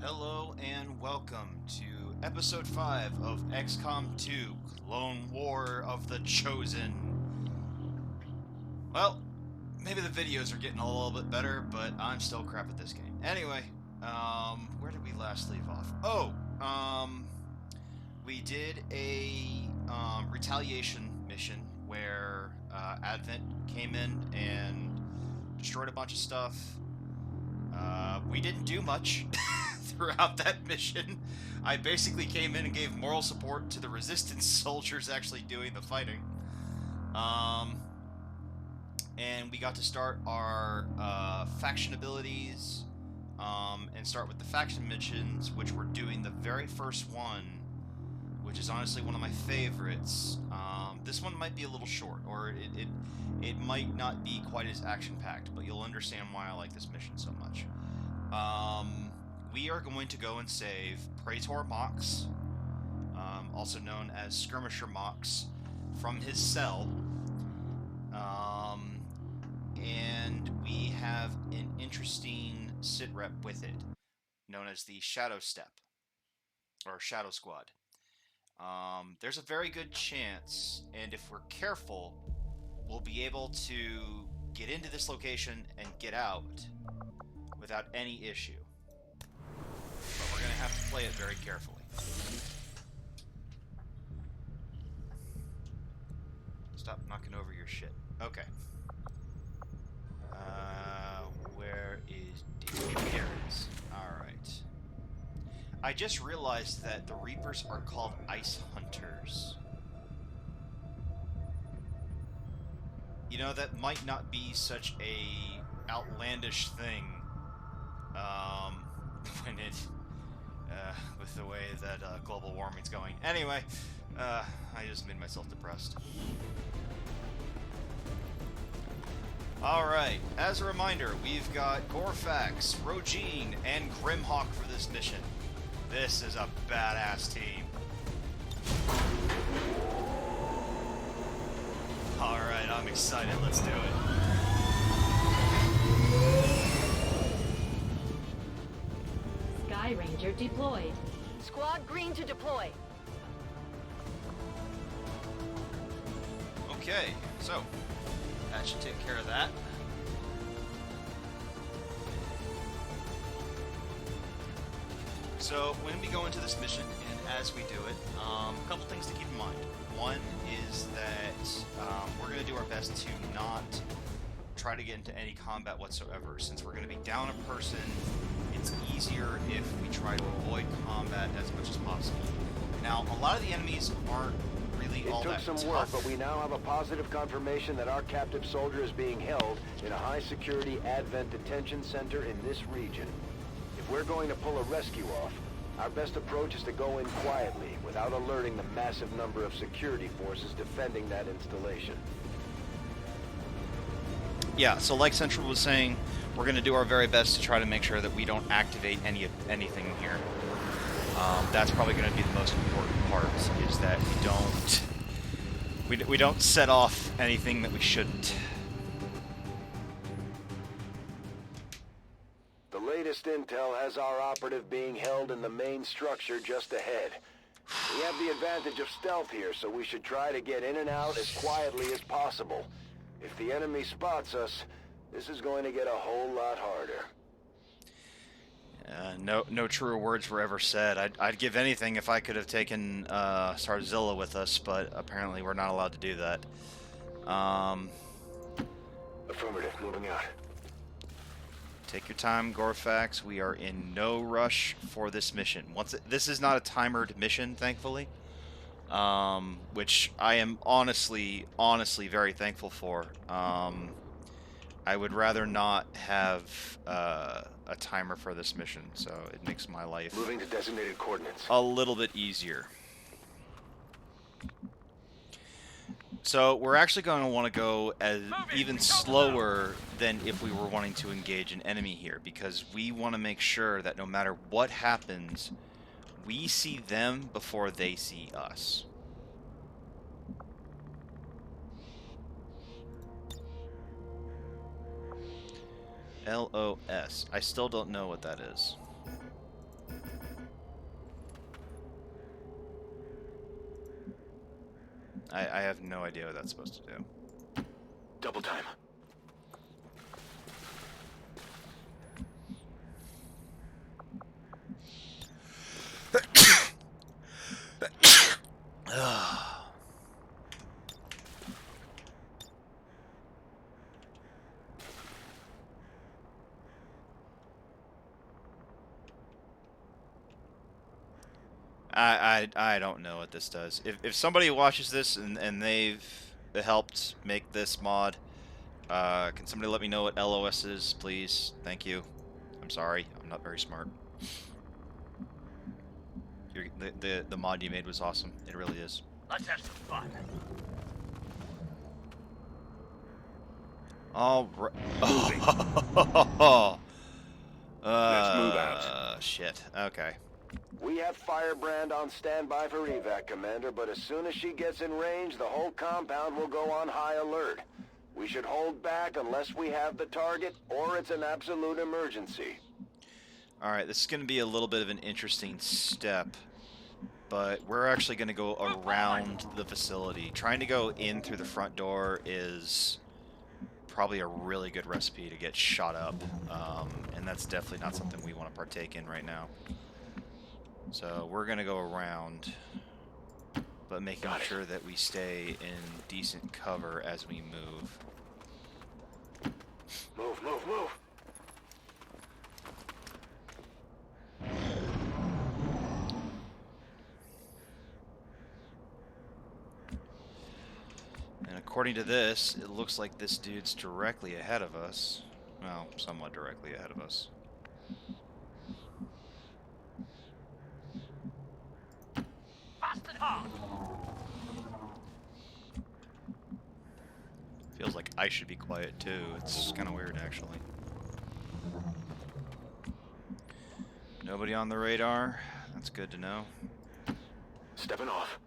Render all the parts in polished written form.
Hello and welcome to episode 5 of Xcom2, Lone War of the Chosen. Well, maybe the videos are getting a little bit better, but I'm still crap at this game. Anyway, where did we last leave off? We did a retaliation mission where Advent came in and destroyed a bunch of stuff. We didn't do much throughout that mission. I basically came in and gave moral support to the resistance soldiers actually doing the fighting. And we got to start our faction abilities and start with the faction missions, which we're doing the very first one, which is honestly one of my favorites. This one might be a little short, or it might not be quite as action-packed, but you'll understand why I like this mission so much. We are going to go and save Praetor Mox, also known as Skirmisher Mox, from his cell. And we have an interesting sitrep with it, known as the Shadow Step, or Shadow Squad. There's a very good chance, and if we're careful, we'll be able to get into this location and get out without any issue. But we're going to have to play it very carefully. Stop knocking over your shit. Okay. Where is Dave? There it is. Alright. I just realized that the Reapers are called Ice Hunters. You know, that might not be such a outlandish thing, when it, with the way that global warming's going. Anyway, I just made myself depressed. Alright, as a reminder, we've got Gorfax, Rogine, and Grimhawk for this mission. This is a badass team. Alright, I'm excited. Let's do it. Sky Ranger deployed. Squad green to deploy. Okay, so that should take care of that. So when we go into this mission, and as we do it, a couple things to keep in mind. One is that we're going to do our best to not try to get into any combat whatsoever. Since we're going to be down a person, it's easier if we try to avoid combat as much as possible. Now, a lot of the enemies aren't really all that tough. It took some work, but we now have a positive confirmation that our captive soldier is being held in a high-security Advent detention center in this region. If we're going to pull a rescue off, our best approach is to go in quietly, without alerting the massive number of security forces defending that installation. Yeah, so like Central was saying, we're going to do our very best to try to make sure that we don't activate anything here. That's probably going to be the most important part, is that we don't set off anything that we shouldn't. The latest intel has our operative being held in the main structure just ahead. We have the advantage of stealth here, so we should try to get in and out as quietly as possible. If the enemy spots us, this is going to get a whole lot harder. No truer words were ever said. I'd give anything if I could have taken Sarzilla with us, but apparently we're not allowed to do that. Affirmative, moving out. Take your time, Gorfax. We are in no rush for this mission. This is not a timered mission, thankfully, which I am honestly very thankful for. I would rather not have a timer for this mission, so it makes my life moving to designated coordinates. A little bit easier. So we're actually going to want to go even slower than if we were wanting to engage an enemy here, because we want to make sure that no matter what happens, we see them before they see us. LOS. I still don't know what that is. I have no idea what that's supposed to do. Double time. I don't know what this does. If somebody watches this and they've helped make this mod, can somebody let me know what LOS is, please? Thank you. I'm sorry, I'm not very smart. The mod you made was awesome. It really is. Let's have some fun. All right. Let's move out. Shit. Okay. We have Firebrand on standby for evac, Commander, but as soon as she gets in range, the whole compound will go on high alert. We should hold back unless we have the target, or it's an absolute emergency. Alright, this is going to be a little bit of an interesting step, but we're actually going to go around the facility. Trying to go in through the front door is probably a really good recipe to get shot up, and that's definitely not something we want to partake in right now. So we're going to go around, but making sure that we stay in decent cover as we move. Move, move, move! And according to this, it looks like this dude's directly ahead of us. Well, somewhat directly ahead of us. Fast and hard. Feels like I should be quiet too. It's kind of weird, actually. Nobody on the radar. That's good to know. Stepping off.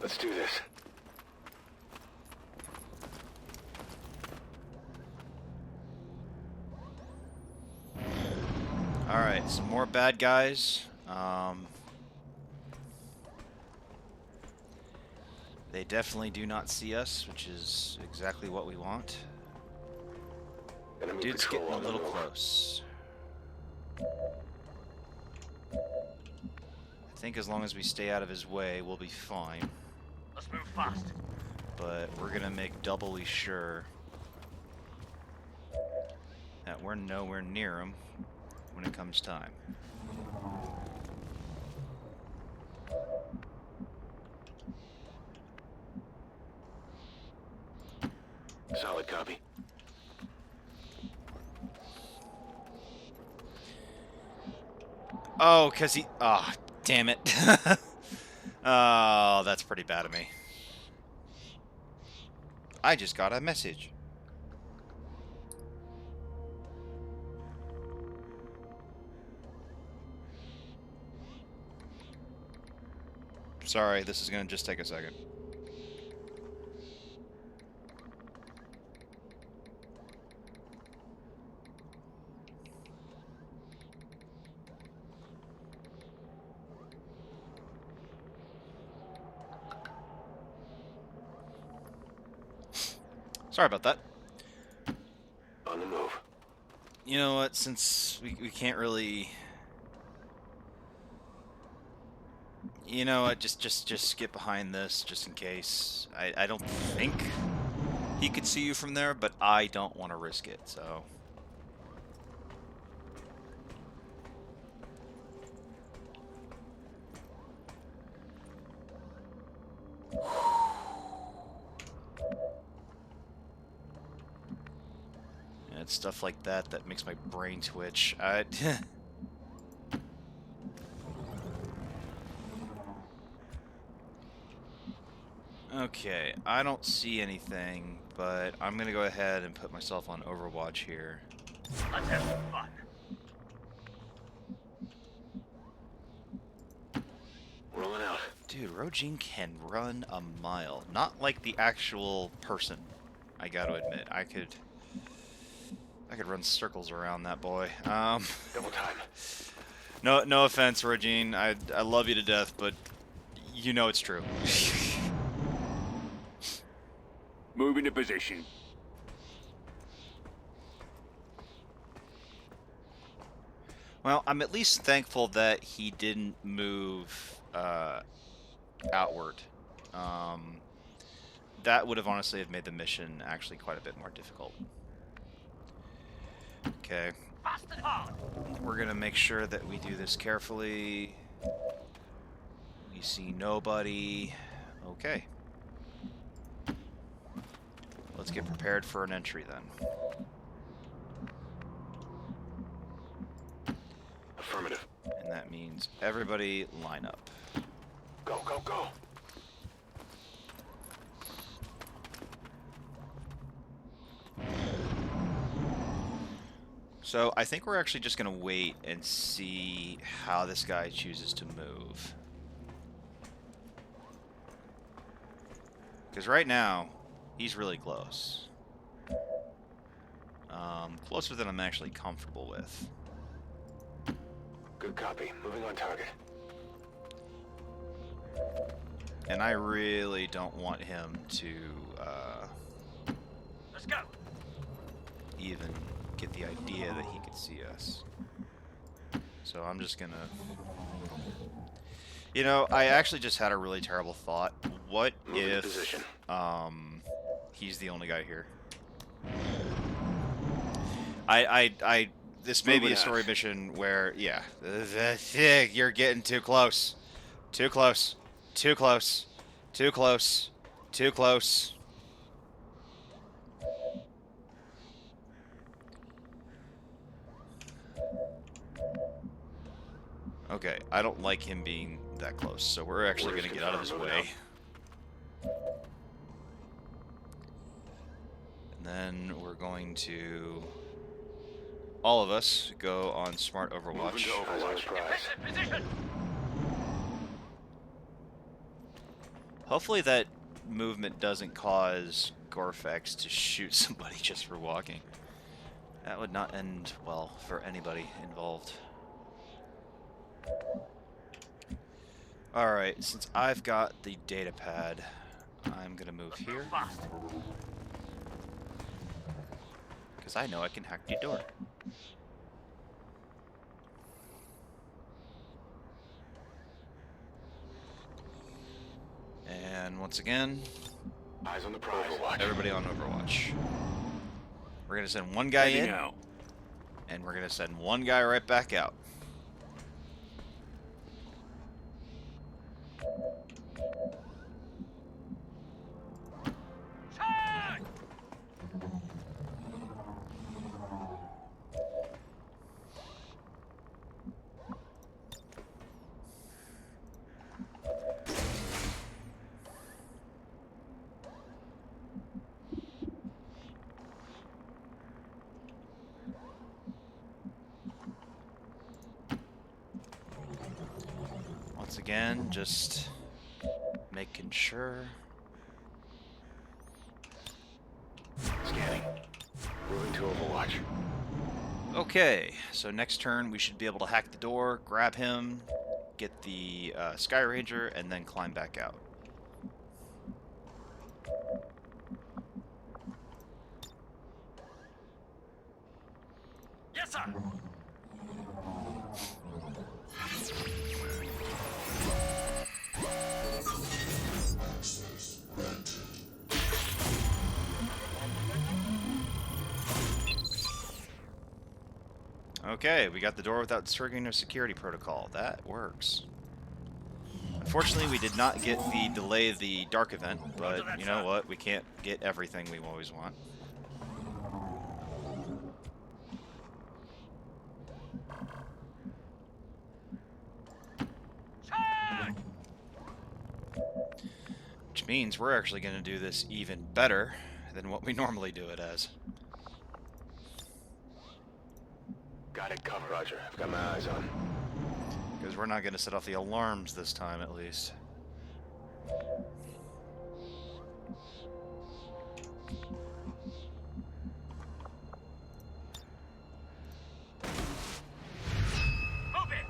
Let's do this. Alright, some more bad guys. They definitely do not see us, which is exactly what we want. Enemy Dude's patrol getting a on the little move. close. I think as long as we stay out of his way, we'll be fine. Let's move fast. But we're gonna make doubly sure that we're nowhere near him when it comes time. Solid copy. Oh, 'cause he... Ah, oh, damn it. Oh, that's pretty bad of me. I just got a message. Sorry, this is gonna just take a second. Sorry about that. On the move. You know what, since we can't really... You know what, just get behind this, just in case. I don't think he could see you from there, but I don't want to risk it, so... And it's stuff like that that makes my brain twitch. Okay, I don't see anything, but I'm gonna go ahead and put myself on Overwatch here. Let's have some fun. Rolling out. Dude, Rojin can run a mile. Not like the actual person, I gotta admit. I could run circles around that boy. Double time. No offense, Regine. I love you to death, but you know it's true. Move into position. Well, I'm at least thankful that he didn't move outward. That would have honestly have made the mission actually quite a bit more difficult. Okay. Fast and hard. We're gonna make sure that we do this carefully. We see nobody. Okay. Let's get prepared for an entry then. Affirmative. And that means everybody line up. Go, go, go. So I think we're actually just going to wait and see how this guy chooses to move. Because right now, he's really close. Closer than I'm actually comfortable with. Good copy. Moving on target. And I really don't want him to Let's go. even get the idea that he could see us. So I'm just gonna... You know, I actually just had a really terrible thought. What Moving to if position. he's the only guy here? This may be Moving a story out. mission where, yeah, you're getting too close. Too close. Too close. Too close. Too close. Okay, I don't like him being that close, so we're actually Orders going to get out of his confirmed. way. Moving And then we're going to, all of us, go on Smart Moving Overwatch. to Overwatch. Prize. Position. Hopefully that movement doesn't cause Gorfax to shoot somebody just for walking. That would not end well for anybody involved. Alright, since I've got the data pad, I'm gonna move here, Fast. because I know I can hack the door. And once again, Eyes on the prize. Overwatch. everybody on Overwatch. We're gonna send one guy Heading in, out. and we're gonna send one guy right back out. Charge! Once again, just making sure. Scanning. Moving to Overwatch. Okay, so next turn we should be able to hack the door, grab him, get the Sky Ranger, and then climb back out. Yes, sir. Okay, we got the door without triggering a security protocol. That works. Unfortunately, we did not get the delay of the dark event, but you know what? We can't get everything we always want. Charge! Which means we're actually going to do this even better than what we normally do it as. Got it covered. Roger. I've got my eyes on. Because we're not going to set off the alarms this time, at least. Move it!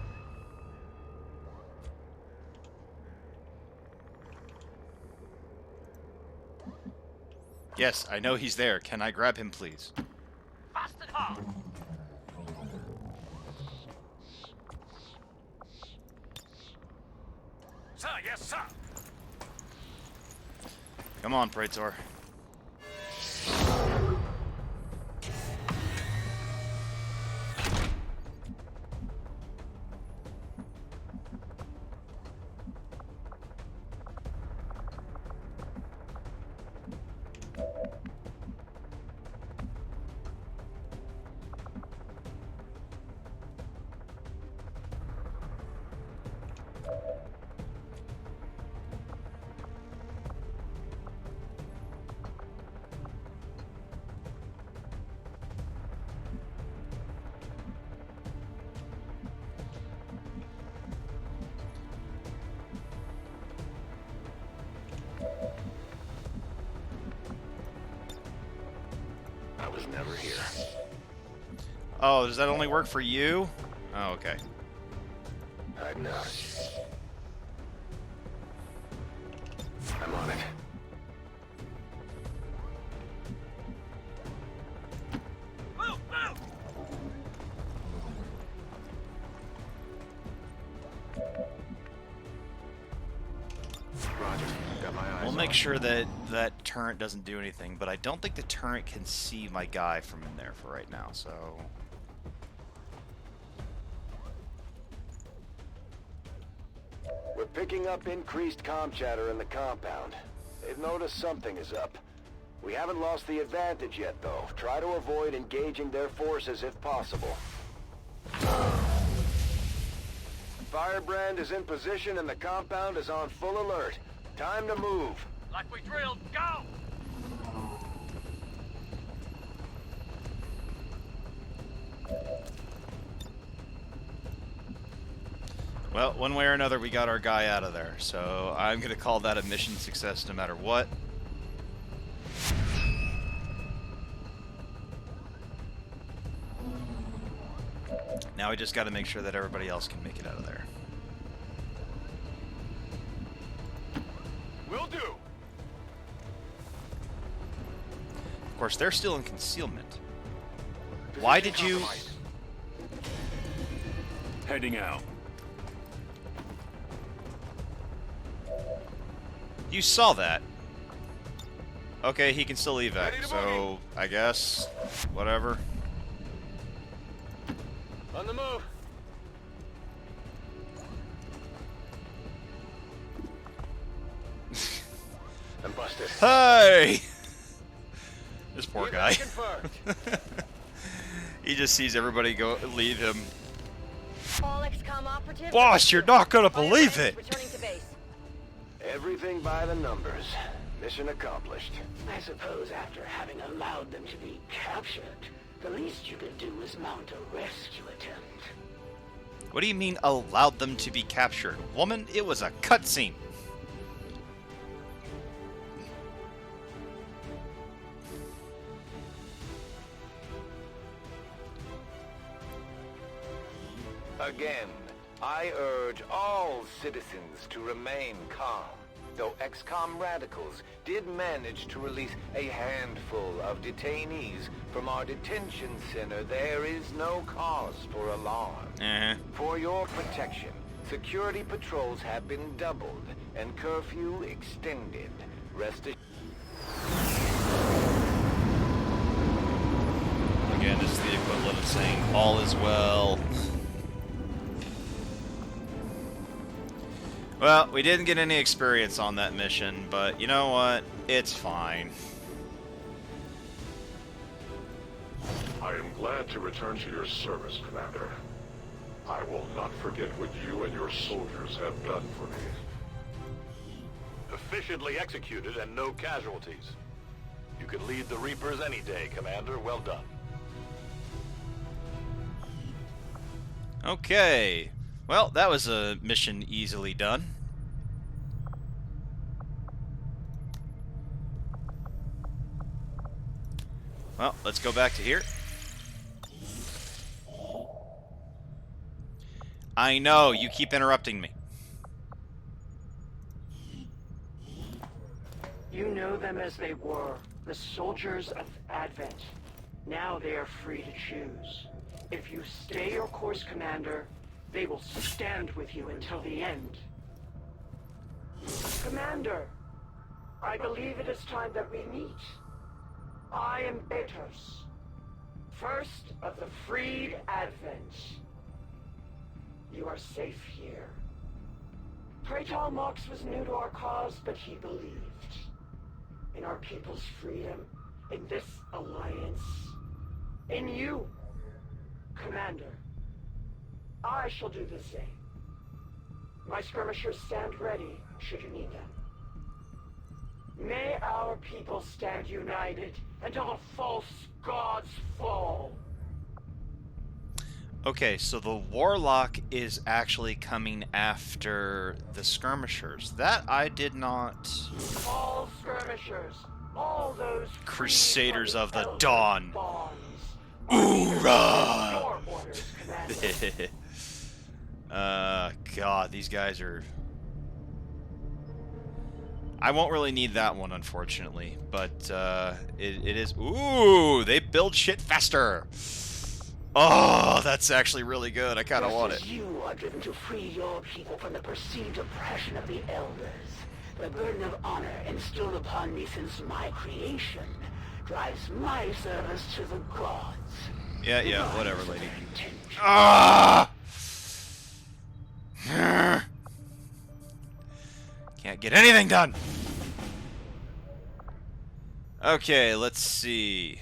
Yes, I know he's there. Can I grab him, please? Fast and hard. Sir, yes, sir. Come on, Praetor. I was never here. Oh, does that only work for you? Oh, okay. I'm not. I'm on it. Move, move. Roger. Got my eyes We'll on make it. sure that that turret doesn't do anything, but I don't think the turret can see my guy from in there for right now, so... We're picking up increased comm chatter in the compound. They've noticed something is up. We haven't lost the advantage yet, though. Try to avoid engaging their forces if possible. Firebrand is in position and the compound is on full alert. Time to move. Like we drilled. Go. Well, one way or another, we got our guy out of there, so I'm going to call that a mission success no matter what. Now we just got to make sure that everybody else can make it out of there. Will do. Of course, they're still in concealment. Why did you... Heading out. You saw that. Okay, he can still evac, so I guess whatever. On the move. I'm busted. Hey! This poor Evac guy. confirmed. He just sees everybody go leave him. All XCOM operatives. Boss, you're not gonna believe Firebrand it! is returning to base. Everything by the numbers. Mission accomplished. I suppose after having allowed them to be captured, the least you could do is mount a rescue attempt. What do you mean allowed them to be captured? Woman, it was a cutscene. Again, I urge all citizens to remain calm. Though XCOM radicals did manage to release a handful of detainees from our detention center, there is no cause for alarm. For your protection, security patrols have been doubled and curfew extended. Rest assured. Again, this is the equivalent of saying all is well. Well, we didn't get any experience on that mission, but you know what? It's fine. I am glad to return to your service, Commander. I will not forget what you and your soldiers have done for me. Efficiently executed and no casualties. You could lead the Reapers any day, Commander. Well done. Okay. Well, that was a mission easily done. Well, let's go back to here. I know, you keep interrupting me. You know them as they were, The soldiers of Advent. Now they are free to choose. If you stay your course, Commander, they will stand with you until the end. Commander, I believe it is time that we meet. I am Betos, first of the freed Advent. You are safe here. Praetor Mox was new to our cause, but he believed in our people's freedom, in this alliance, in you, Commander. I shall do the same. My skirmishers stand ready, should you need them. May our people stand united until the false gods fall. Okay, so the Warlock is actually coming after the Skirmishers. That I did not... All skirmishers, all those Crusaders of the Elven Dawn. bonds, Hoorah! your orders, Commander. God, these guys are... I won't really need that one, unfortunately, but it is... Ooh, they build shit faster! Oh, that's actually really good. I kind of want it. You are driven to free your people from the perceived oppression of the Elders. The burden of honor instilled upon me since my creation drives my service to the gods. Yeah, whatever, lady. Intention. Ah! Can't get anything done. Okay, let's see.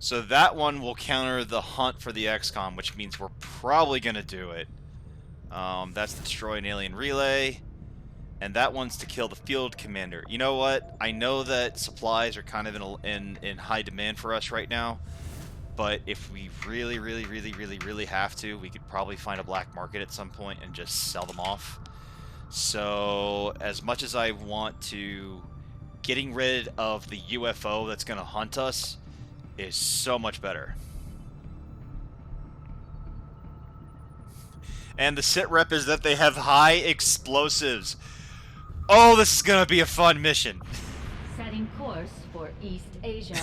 So that one will counter the hunt for the XCOM, which means we're probably going to do it. That's the destroy an alien relay. And that one's to kill the field commander. You know what? I know that supplies are kind of in high demand for us right now. But if we really have to, we could probably find a black market at some point and just sell them off. So, as much as I want to, getting rid of the UFO that's going to hunt us is so much better. And the sit rep is that they have high explosives. Oh, this is going to be a fun mission. Setting course for East Asia.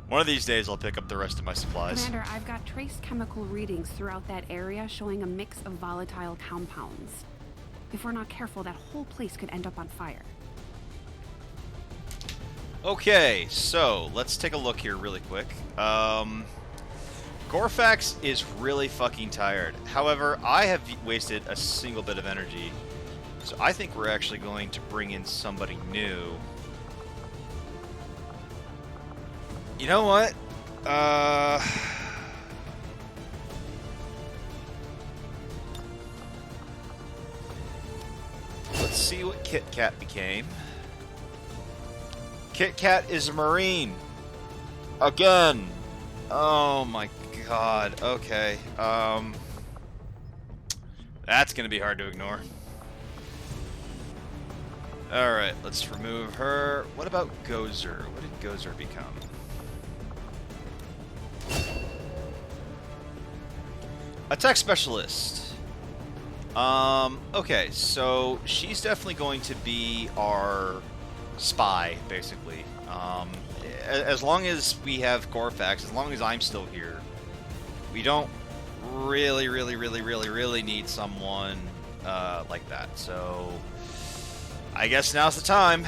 One of these days I'll pick up the rest of my supplies. Commander, I've got trace chemical readings throughout that area showing a mix of volatile compounds. If we're not careful, that whole place could end up on fire. Okay, so let's take a look here really quick. Gorfax is really fucking tired. However, I have wasted a single bit of energy. So I think we're actually going to bring in somebody new. You know what? Let's see what Kit Kat became. Kit Kat is a Marine. Again. Oh my god. Okay. That's gonna be hard to ignore. Alright, let's remove her. What about Gozer? What did Gozer become? Attack Specialist. Okay, so she's definitely going to be our spy, basically. As long as we have Gorfax, as long as I'm still here, we don't really need someone like that. So I guess now's the time.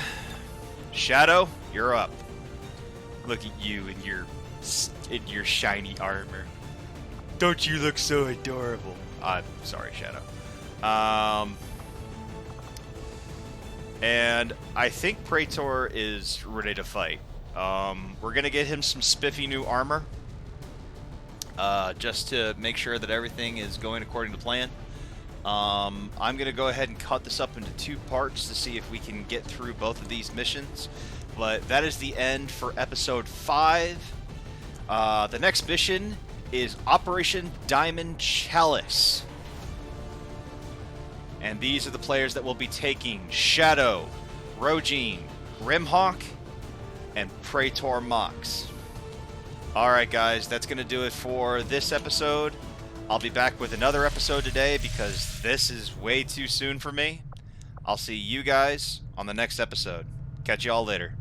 Shadow, you're up. Look at you in your shiny armor. Don't you look so adorable? I'm sorry, Shadow. And I think Praetor is ready to fight. We're gonna get him some spiffy new armor, just to make sure that everything is going according to plan. I'm gonna go ahead and cut this up into 2 parts to see if we can get through both of these missions. But that is the end for episode 5. The next mission is Operation Diamond Chalice. And these are the players that will be taking Shadow, Rogine, Grimhawk, and Praetor Mox. Alright guys, that's going to do it for this episode. I'll be back with another episode today because this is way too soon for me. I'll see you guys on the next episode. Catch you all later.